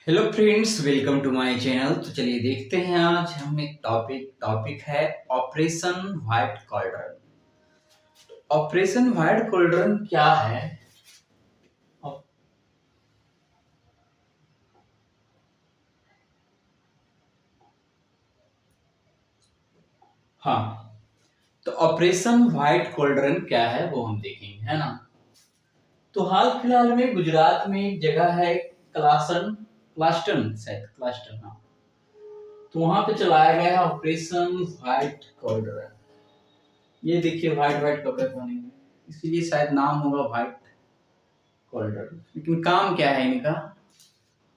Hello friends, welcome to my channel. तो चलिए देखते हैं, आज हम एक टॉपिक है Operation White Cauldron. Operation White Cauldron क्या है? ऑप- हाँ, तो ऑपरेशन व्हाइट कॉल्ड्रन क्या है वो हम देखेंगे, है ना। तो हाल फिलहाल में गुजरात में एक जगह है, क्लास्टन, शायद क्लास्टन, हाँ। तो वहां पे चलाया गया है ऑपरेशन व्हाइट कॉल्ड्रन। ये देखिए, व्हाइट व्हाइट कपड़े पहने हुए, इसीलिए शायद नाम होगा व्हाइट कॉल्ड्रन। लेकिन काम क्या है इनका?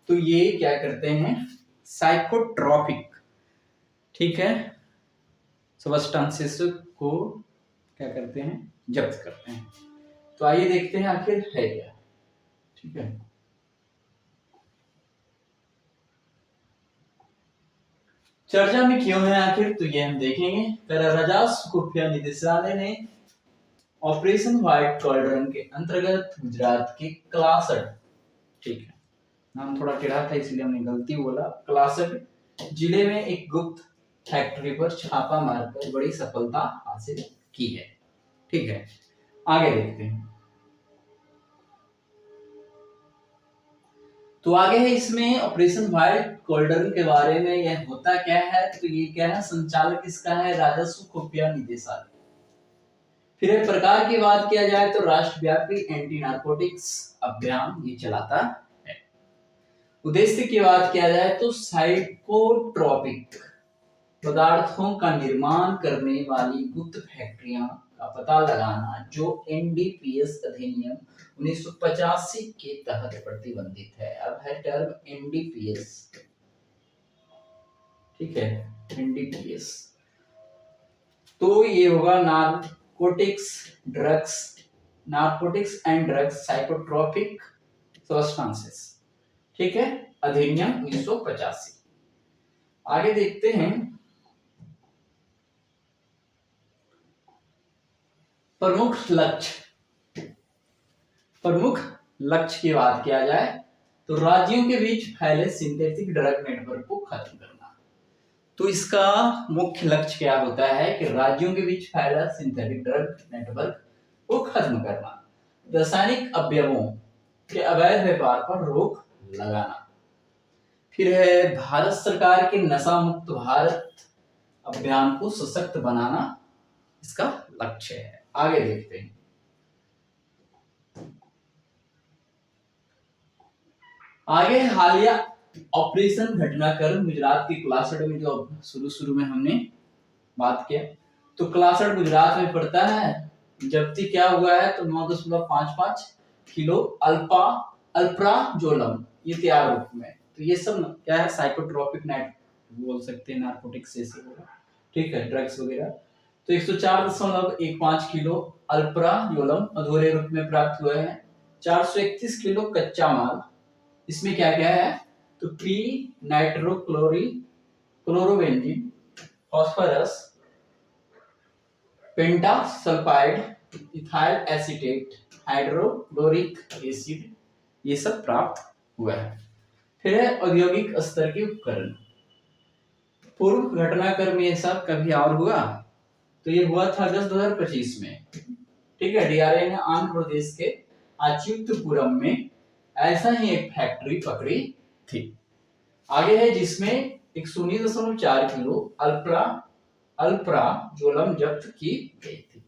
तो ये क्या करते हैं, साइकोट्रॉपिक, ठीक है, सब्सटेंसेस को क्या करते हैं, जब्त करते हैं। तो आइए देखते हैं आखिर है क्या। ठीक है, चर्चा में क्यों है आखिर, तो ये हम देखेंगे। राजस्व खुफिया निदेशालय ने ऑपरेशन व्हाइट कॉल्ड्रन के अंतर्गत गुजरात के क्लासट, ठीक है, नाम थोड़ा टेढ़ा था इसलिए हमने गलती बोला, क्लासट जिले में एक गुप्त फैक्ट्री पर छापा मारकर बड़ी सफलता हासिल की है। ठीक है, आगे देखते हैं। तो आगे है इसमें ऑपरेशन व्हाइट कॉल्ड्रन के बारे में, यह होता क्या है, तो ये क्या है, संचालक इसका है राजस्व खुफिया निदेशालय। फिर एक प्रकार की बात किया जाए तो राष्ट्रव्यापी एंटी नारकोटिक्स अभियान ये चलाता है। उद्देश्य की बात किया जाए तो साइकोट्रोपिक पदार्थों का निर्माण करने वाली गुप्त फैक्ट्रियां का पता लगाना, जो एनडीपीएस अधिनियम 1985 के तहत प्रतिबंधित है। अब है टर्म एनडीपीएस, ठीक है, एनडीपीएस। तो ये होगा drugs narcotics and drugs psychotropic substances, ठीक है, अधिनियम 1985। आगे देखते हैं, प्रमुख लक्ष्य। प्रमुख लक्ष्य की बात किया जाए तो राज्यों के बीच फैले सिंथेटिक ड्रग नेटवर्क को खत्म करना। तो इसका मुख्य लक्ष्य क्या होता है कि राज्यों के बीच फैला सिंथेटिक ड्रग नेटवर्क को खत्म करना, रासायनिक अवयवों के अवैध व्यापार पर रोक लगाना। फिर है भारत सरकार के नशा मुक्त भारत अभियान को सशक्त बनाना, इसका लक्ष्य है। आगे देखते हैं। आगे हालिया ऑपरेशन घटनाक्रम गुजरात के क्लासट में, जो शुरू शुरू में हमने बात किया, तो क्लासट गुजरात में पड़ता है। जब्ती क्या हुआ है, तो 9.55 किलो अल्प्राजोलम ये तैयार रूप में। तो ये सब क्या है, साइकोट्रोपिक नेट बोल सकते हैं, नार्कोटिक्स से होगा, ठीक है, ड्रग्स वगैरह। तो 104.15 किलो अल्प्राजोलम अधूरे रूप में प्राप्त हुए हैं। 431 किलो कच्चा माल, इसमें क्या क्या है, तो P nitrochloro chlorobenzene, phosphorus, pentasulphide, ethyl acetate, hydrochloric acid, ये सब प्राप्त हुआ है। फिर है औद्योगिक स्तर के उपकरण। पूर्व घटनाक्रम में ये सब कभी और हुआ, तो ये हुआ था अगस्त 2025 में, ठीक है। डीआरआई ने आंध्र प्रदेश के अच्युतपुरम में ऐसा ही एक फैक्ट्री पकड़ी थी। आगे है जिसमें 119.4 किलो अल्प्राजोलम जब्त की गई थी।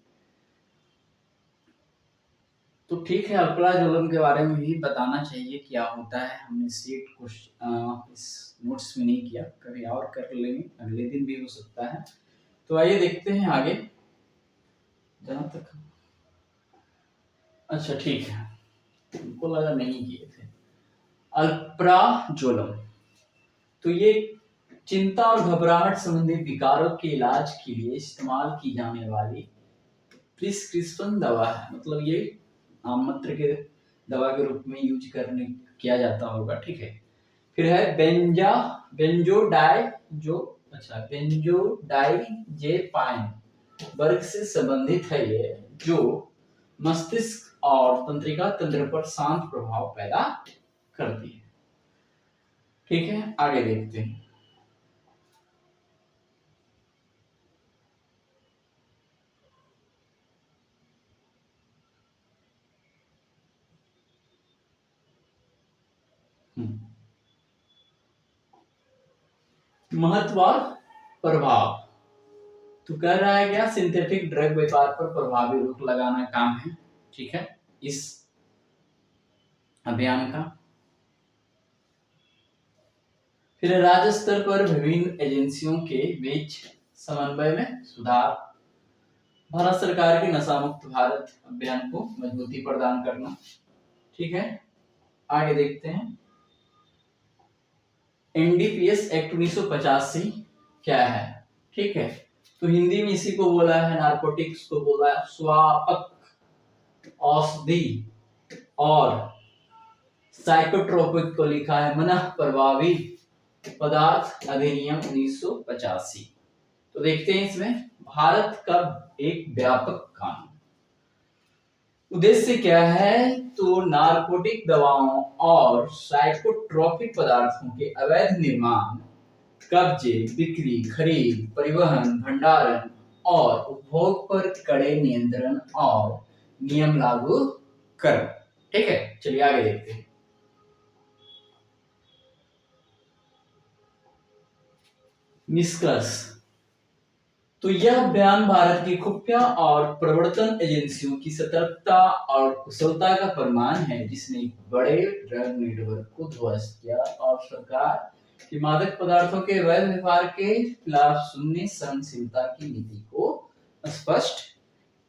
तो ठीक है, अल्प्राजोलम के बारे में भी बताना चाहिए क्या होता है। हमने सीट को इस नोट्स में नहीं किया, कभी और कर लेंगे, अगले दिन भी हो सकता है। तो आइए देखते हैं आगे, जहां तक, अच्छा ठीक है, उनको लगा नहीं किए थे। अल्प्राजोलम, तो ये चिंता और घबराहट संबंधी विकारों के इलाज के लिए इस्तेमाल की जाने वाली प्रिस्क्रिप्शन दवा है। मतलब ये नाममात्र के दवा के रूप में यूज करने किया जाता होगा, ठीक है। फिर है बेंजोडाइजेपाइन वर्ग से संबंधित है ये, जो मस्तिष्क और तंत्रिका तंत्र पर शांत प्रभाव पैदा करती है। ठीक है, आगे देखते हैं। महत्व और प्रभाव। तो कह रहा है क्या, सिंथेटिक ड्रग व्यापार पर प्रभावी रोक लगाना काम है, ठीक है, इस अभियान का। फिर राज्य स्तर पर विभिन्न एजेंसियों के बीच समन्वय में सुधार, भारत सरकार के नशा मुक्त भारत अभियान को मजबूती प्रदान करना, ठीक है, आगे देखते हैं। एनडीपीएस एक्ट 1985 क्या है, ठीक है, तो हिंदी में इसी को बोला है, नारकोटिक्स को बोला है स्वापक औषधि और साइकोट्रोपिक को लिखा है मना प्रभावी पदार्थ अधिनियम 1985। तो देखते हैं इसमें भारत का एक व्यापक कानून, उद्देश्य क्या है, तो नारकोटिक दवाओं और साइकोट्रोपिक पदार्थों के अवैध निर्माण, कब्जे, बिक्री, खरीद, परिवहन, भंडारण और उपभोग पर कड़े नियंत्रण और नियम लागू कर, ठीक है, चलिए आगे देखते हैं। निष्कर्ष। तो यह बयान भारत की खुफिया और प्रवर्तन एजेंसियों की सतर्कता और कुशलता का प्रमाण है, जिसने बड़े ड्रग नेटवर्क को ध्वस्त किया और सरकार की मादक पदार्थों के अवैध व्यापार के खिलाफ शून्य सहनशीलता की नीति को स्पष्ट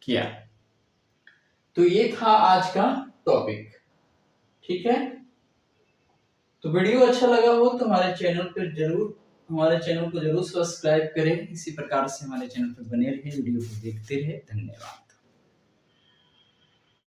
किया। तो ये था आज का टॉपिक, ठीक है। तो वीडियो अच्छा लगा हो तो हमारे चैनल को जरूर सब्सक्राइब करें, इसी प्रकार से हमारे चैनल पर बने रहे, वीडियो को देखते रहे। धन्यवाद।